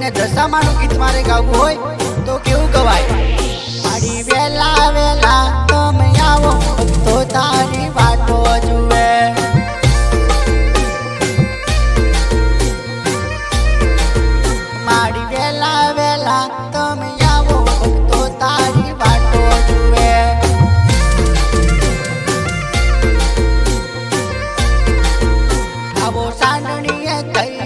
ને દશામાનું ગીત મારે ગાવું હોય તો કેવું ગવાય? મારી વેલા વેલા તમે આવો તો તારી વાતો જુએ. મારી વેલા વેલા તમે આવો તો તારી વાતો જુએ. આવો સાંડણીએ થઈ